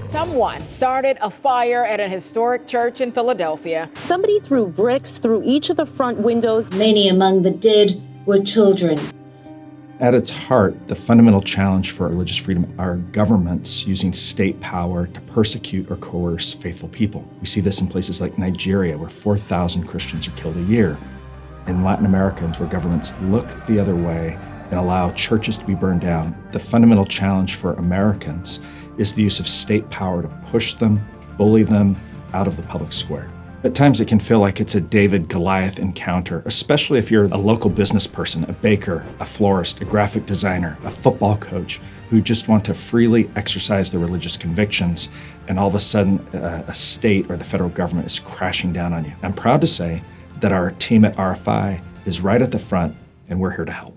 Someone started a fire at an historic church in Philadelphia. Somebody threw bricks through each of the front windows. Many among the dead were children. At its heart, the fundamental challenge for religious freedom are governments using state power to persecute or coerce faithful people. We see this in places like Nigeria, where 4,000 Christians are killed a year. In Latin America, where governments look the other way and allow churches to be burned down. The fundamental challenge for Americans is the use of state power to push them, bully them out of the public square. At times it can feel like it's a David-Goliath encounter, especially if you're a local business person, a baker, a florist, a graphic designer, a football coach, who just want to freely exercise their religious convictions, and all of a sudden a state or the federal government is crashing down on you. I'm proud to say that our team at RFI is right at the front, and we're here to help.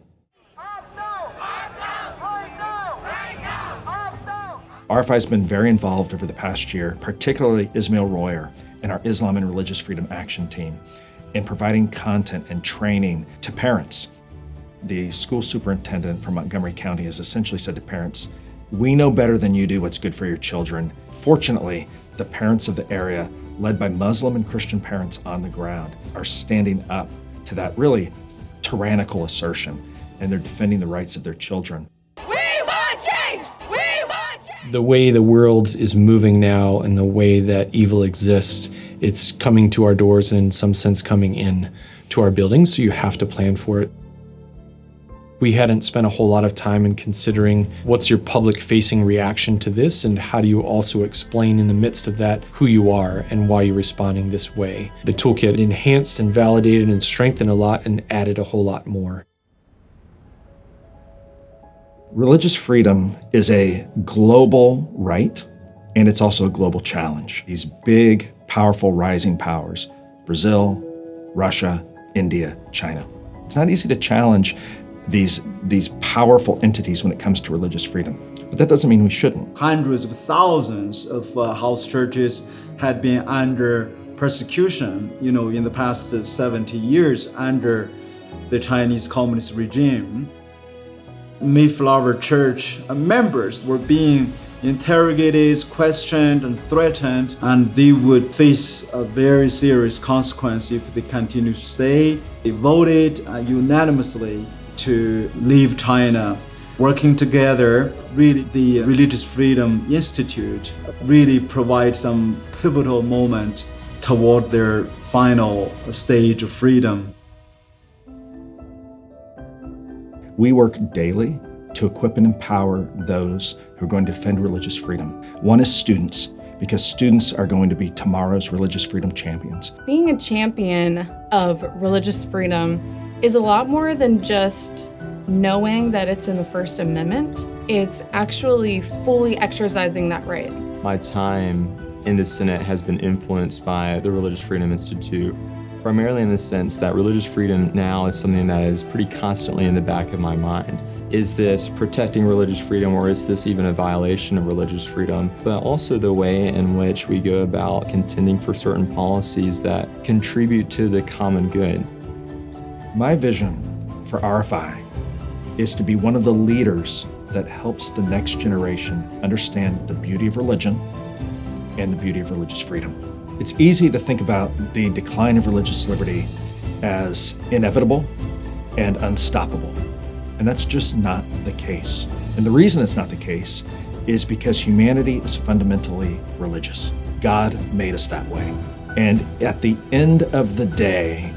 RFI has been very involved over the past year, particularly Ismail Royer and our Islam and Religious Freedom Action Team, in providing content and training to parents. The school superintendent from Montgomery County has essentially said to parents, "We know better than you do what's good for your children." Fortunately, the parents of the area, led by Muslim and Christian parents on the ground, are standing up to that really tyrannical assertion, and they're defending the rights of their children. The way the world is moving now and the way that evil exists, it's coming to our doors and in some sense coming in to our buildings, so you have to plan for it. We hadn't spent a whole lot of time in considering what's your public-facing reaction to this, and how do you also explain in the midst of that who you are and why you're responding this way. The toolkit enhanced and validated and strengthened a lot and added a whole lot more. Religious freedom is a global right, and it's also a global challenge. These big, powerful, rising powers, Brazil, Russia, India, China. It's not easy to challenge these powerful entities when it comes to religious freedom, but that doesn't mean we shouldn't. Hundreds of thousands of house churches had been under persecution, in the past 70 years under the Chinese Communist regime. Mayflower Church members were being interrogated, questioned, and threatened, and they would face a very serious consequence if they continue to stay. They voted unanimously to leave China. Working together, really, the Religious Freedom Institute really provides some pivotal moment toward their final stage of freedom. We work daily to equip and empower those who are going to defend religious freedom. One is students, because students are going to be tomorrow's religious freedom champions. Being a champion of religious freedom is a lot more than just knowing that it's in the First Amendment. It's actually fully exercising that right. My time in the Senate has been influenced by the Religious Freedom Institute, primarily in the sense that religious freedom now is something that is pretty constantly in the back of my mind. Is this protecting religious freedom, or is this even a violation of religious freedom? But also the way in which we go about contending for certain policies that contribute to the common good. My vision for RFI is to be one of the leaders that helps the next generation understand the beauty of religion and the beauty of religious freedom. It's easy to think about the decline of religious liberty as inevitable and unstoppable, and that's just not the case. And the reason it's not the case is because humanity is fundamentally religious. God made us that way. And at the end of the day,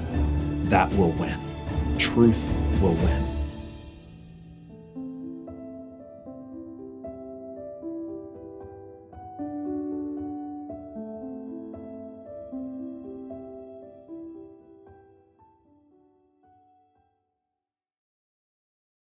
that will win. Truth will win.